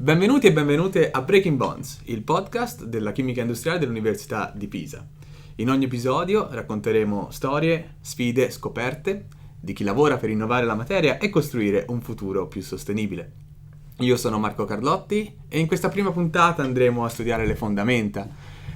Benvenuti e benvenute a Breaking Bonds, il podcast della chimica industriale dell'Università di Pisa. In ogni episodio racconteremo storie, sfide, scoperte di chi lavora per innovare la materia e costruire un futuro più sostenibile. Io sono Marco Carlotti e in questa prima puntata andremo a studiare le fondamenta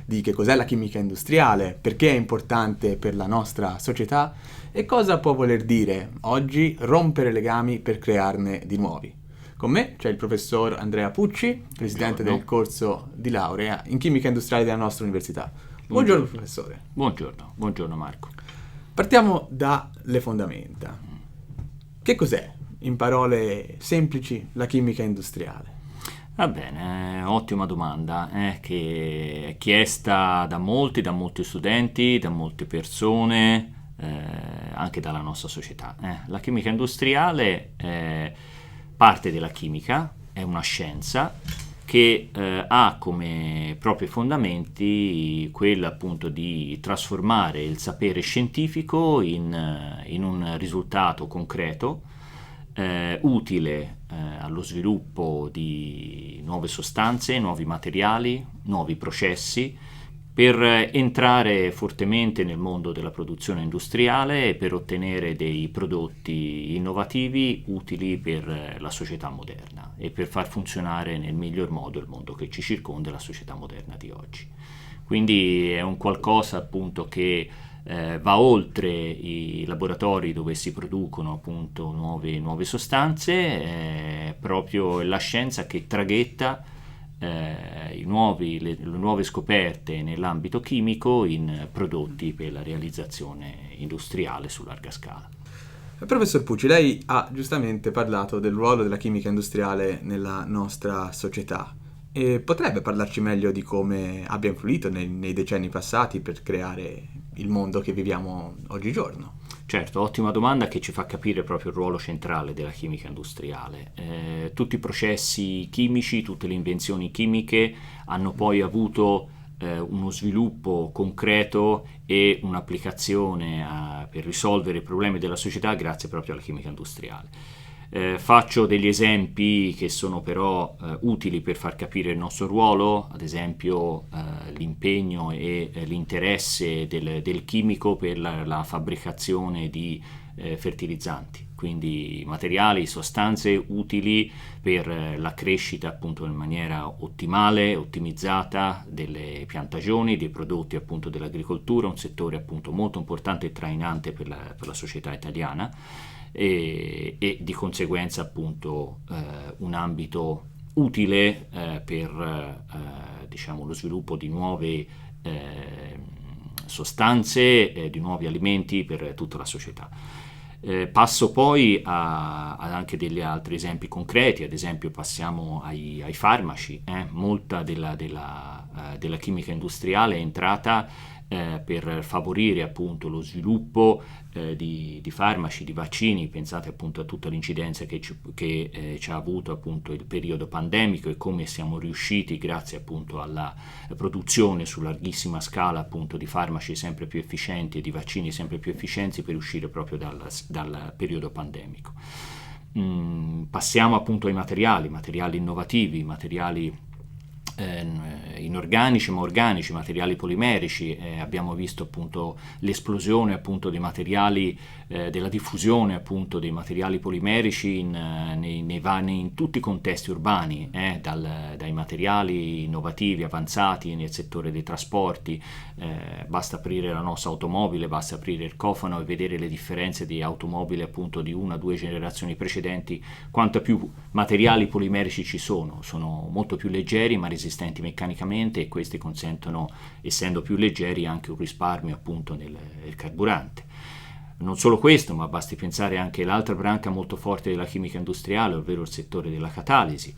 di che cos'è la chimica industriale, perché è importante per la nostra società e cosa può voler dire oggi rompere legami per crearne di nuovi. Con me c'è il professor Andrea Pucci, presidente del corso di laurea in chimica industriale della nostra università. Buongiorno professore. Buongiorno Marco. Partiamo dalle fondamenta. Che cos'è, in parole semplici, la chimica industriale? Va bene, ottima domanda, che è chiesta da molti studenti, da molte persone, anche dalla nostra società. La chimica industriale parte della chimica, è una scienza che ha come propri fondamenti quella appunto di trasformare il sapere scientifico in un risultato concreto, utile allo sviluppo di nuove sostanze, nuovi materiali, nuovi processi, per entrare fortemente nel mondo della produzione industriale e per ottenere dei prodotti innovativi utili per la società moderna e per far funzionare nel miglior modo il mondo che ci circonda, la società moderna di oggi. Quindi è un qualcosa appunto che va oltre i laboratori dove si producono appunto nuove sostanze, è proprio la scienza che traghetta le nuove scoperte nell'ambito chimico in prodotti per la realizzazione industriale su larga scala. Professor Pucci, lei ha giustamente parlato del ruolo della chimica industriale nella nostra società e potrebbe parlarci meglio di come abbia influito nei decenni passati per creare il mondo che viviamo oggigiorno? Certo, ottima domanda che ci fa capire proprio il ruolo centrale della chimica industriale. Tutti i processi chimici, tutte le invenzioni chimiche hanno poi avuto uno sviluppo concreto e un'applicazione per risolvere i problemi della società grazie proprio alla chimica industriale. Faccio degli esempi che sono però utili per far capire il nostro ruolo, ad esempio l'impegno e l'interesse del chimico per la fabbricazione di fertilizzanti, quindi materiali, sostanze utili per la crescita appunto in maniera ottimale, ottimizzata delle piantagioni, dei prodotti appunto dell'agricoltura, un settore appunto molto importante e trainante per la società italiana. E di conseguenza appunto un ambito utile per diciamo lo sviluppo di nuove sostanze, di nuovi alimenti per tutta la società. Passo poi ad anche degli altri esempi concreti, ad esempio passiamo ai farmaci. Molta della chimica industriale è entrata per favorire appunto lo sviluppo di farmaci, di vaccini. Pensate appunto a tutta l'incidenza che ci ha avuto appunto il periodo pandemico e come siamo riusciti grazie appunto alla produzione su larghissima scala appunto di farmaci sempre più efficienti e di vaccini sempre più efficienti per uscire proprio dal periodo pandemico. Passiamo appunto ai materiali innovativi, materiali inorganici ma organici, materiali polimerici. Abbiamo visto appunto l'esplosione appunto dei materiali, della diffusione appunto dei materiali polimerici in tutti i contesti urbani, dai materiali innovativi avanzati nel settore dei trasporti. Basta aprire la nostra automobile, basta aprire il cofano e vedere le differenze di automobili appunto di 1 o 2 generazioni precedenti, quanto più materiali polimerici ci sono molto più leggeri ma resistenti meccanicamente, e questi consentono, essendo più leggeri, anche un risparmio appunto nel carburante. Non solo questo, ma basti pensare anche all'altra branca molto forte della chimica industriale, ovvero il settore della catalisi.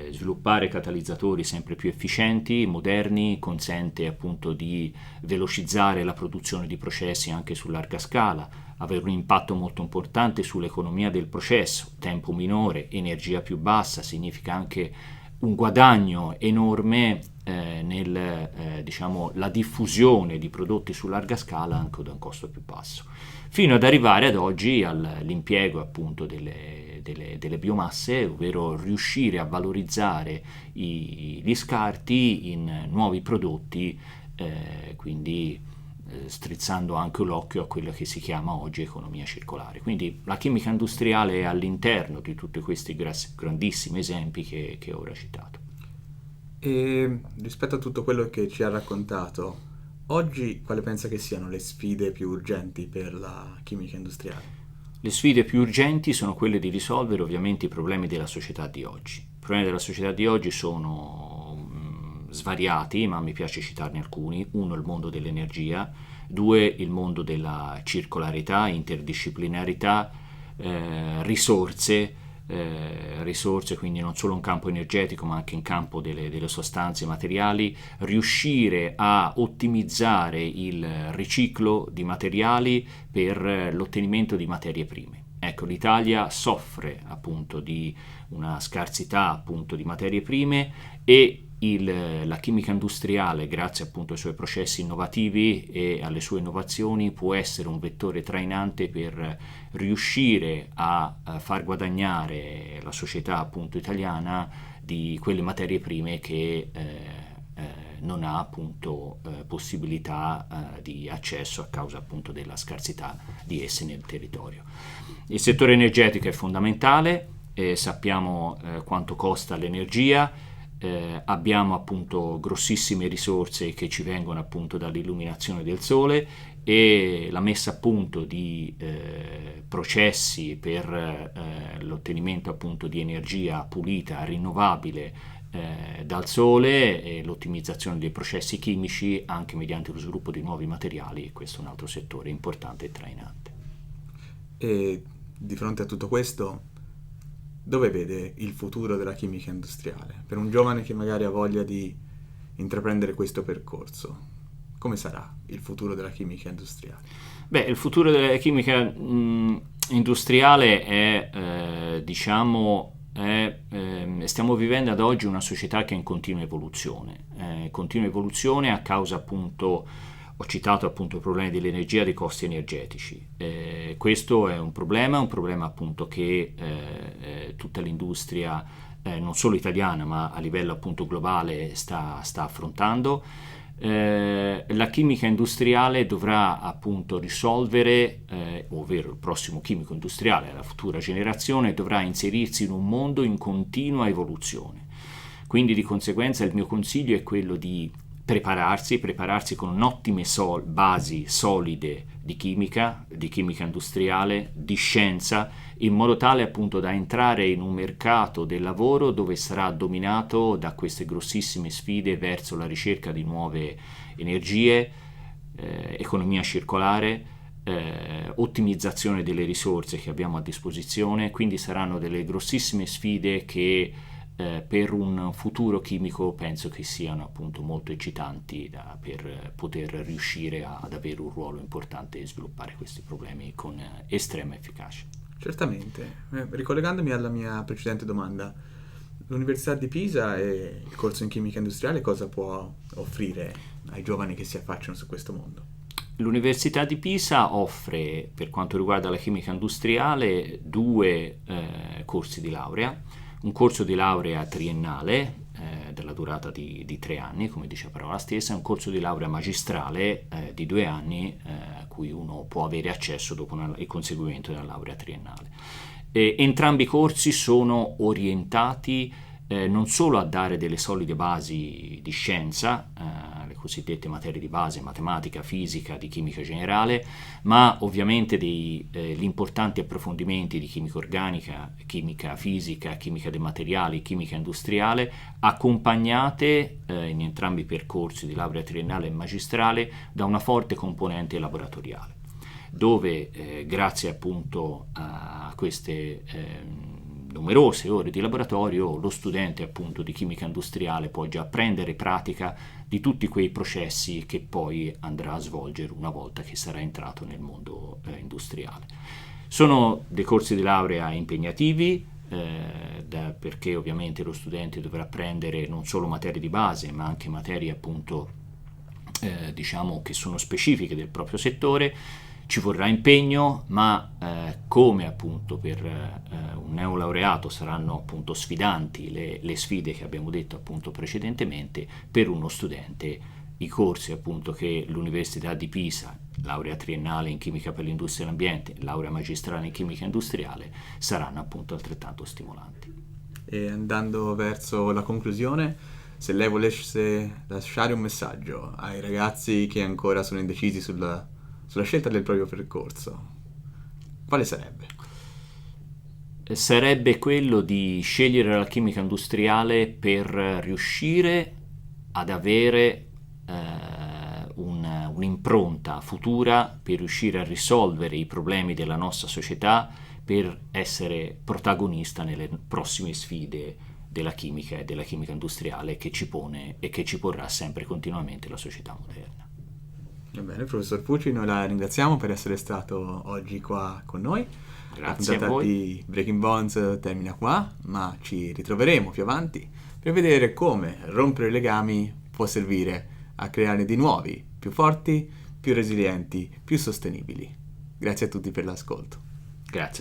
Sviluppare catalizzatori sempre più efficienti, moderni, consente appunto di velocizzare la produzione di processi anche su larga scala, avere un impatto molto importante sull'economia del processo. Tempo minore, energia più bassa, significa anche un guadagno enorme diciamo, la diffusione di prodotti su larga scala anche da un costo più basso, fino ad arrivare ad oggi all'impiego appunto delle delle biomasse, ovvero riuscire a valorizzare gli scarti in nuovi prodotti, quindi strizzando anche l'occhio a quella che si chiama oggi economia circolare. Quindi la chimica industriale è all'interno di tutti questi grandissimi esempi che ho ora citato. E rispetto a tutto quello che ci ha raccontato, oggi quale pensa che siano le sfide più urgenti per la chimica industriale? Le sfide più urgenti sono quelle di risolvere ovviamente i problemi della società di oggi. I problemi della società di oggi sono svariati, ma mi piace citarne alcuni. Uno, il mondo dell'energia; due, il mondo della circolarità, interdisciplinarità, risorse, quindi non solo in campo energetico ma anche in campo delle sostanze materiali, riuscire a ottimizzare il riciclo di materiali per l'ottenimento di materie prime. Ecco, l'Italia soffre appunto di una scarsità appunto di materie prime e la chimica industriale, grazie appunto ai suoi processi innovativi e alle sue innovazioni, può essere un vettore trainante per riuscire a far guadagnare la società appunto italiana di quelle materie prime che non ha appunto possibilità di accesso a causa appunto della scarsità di esse nel territorio. Il settore energetico è fondamentale, sappiamo quanto costa l'energia. Abbiamo appunto grossissime risorse che ci vengono appunto dall'illuminazione del sole e la messa a punto di processi per l'ottenimento appunto di energia pulita, rinnovabile dal sole, e l'ottimizzazione dei processi chimici anche mediante lo sviluppo di nuovi materiali. Questo è un altro settore importante e trainante. E di fronte a tutto questo, dove vede il futuro della chimica industriale? Per un giovane che magari ha voglia di intraprendere questo percorso, come sarà il futuro della chimica industriale? Beh, il futuro della chimica industriale è, stiamo vivendo ad oggi una società che è in continua evoluzione a causa appunto. Ho citato appunto i problemi dell'energia, dei costi energetici. Questo è un problema appunto che tutta l'industria, non solo italiana ma a livello appunto globale, sta affrontando. La chimica industriale dovrà appunto risolvere, ovvero il prossimo chimico industriale, la futura generazione, dovrà inserirsi in un mondo in continua evoluzione. Quindi di conseguenza il mio consiglio è quello di prepararsi con ottime basi solide di chimica industriale, di scienza, in modo tale appunto da entrare in un mercato del lavoro dove sarà dominato da queste grossissime sfide verso la ricerca di nuove energie, economia circolare, ottimizzazione delle risorse che abbiamo a disposizione. Quindi saranno delle grossissime sfide che per un futuro chimico penso che siano appunto molto eccitanti per poter riuscire ad avere un ruolo importante e sviluppare questi problemi con estrema efficacia. Certamente. Ricollegandomi alla mia precedente domanda, l'Università di Pisa e il corso in chimica industriale cosa può offrire ai giovani che si affacciano su questo mondo? L'Università di Pisa offre, per quanto riguarda la chimica industriale, 2 corsi di laurea. Un corso di laurea triennale della durata di 3 anni, come dice la parola stessa, e un corso di laurea magistrale di 2 anni a cui uno può avere accesso dopo il conseguimento della laurea triennale. Entrambi i corsi sono orientati non solo a dare delle solide basi di scienza, le cosiddette materie di base, matematica, fisica, di chimica generale, ma ovviamente gli importanti approfondimenti di chimica organica, chimica fisica, chimica dei materiali, chimica industriale, accompagnate in entrambi i percorsi di laurea triennale e magistrale da una forte componente laboratoriale, dove grazie appunto a queste numerose ore di laboratorio lo studente appunto di chimica industriale può già prendere pratica di tutti quei processi che poi andrà a svolgere una volta che sarà entrato nel mondo industriale. Sono dei corsi di laurea impegnativi perché ovviamente lo studente dovrà prendere non solo materie di base ma anche materie appunto che sono specifiche del proprio settore. Ci vorrà impegno, ma come appunto per un neolaureato saranno appunto sfidanti le sfide che abbiamo detto appunto precedentemente, per uno studente i corsi appunto che l'Università di Pisa, laurea triennale in chimica per l'industria e l'ambiente, laurea magistrale in chimica industriale, saranno appunto altrettanto stimolanti. E andando verso la conclusione, se lei volesse lasciare un messaggio ai ragazzi che ancora sono indecisi sulla scelta del proprio percorso, quale sarebbe? Sarebbe quello di scegliere la chimica industriale per riuscire ad avere un'impronta futura, per riuscire a risolvere i problemi della nostra società, per essere protagonista nelle prossime sfide della chimica e della chimica industriale che ci pone e che ci porrà sempre continuamente la società moderna. Va bene, professor Pucci, noi la ringraziamo per essere stato oggi qua con noi. Grazie a La puntata voi. di Breaking Bonds termina qua, ma ci ritroveremo più avanti per vedere come rompere legami può servire a crearne di nuovi, più forti, più resilienti, più sostenibili. Grazie a tutti per l'ascolto. Grazie.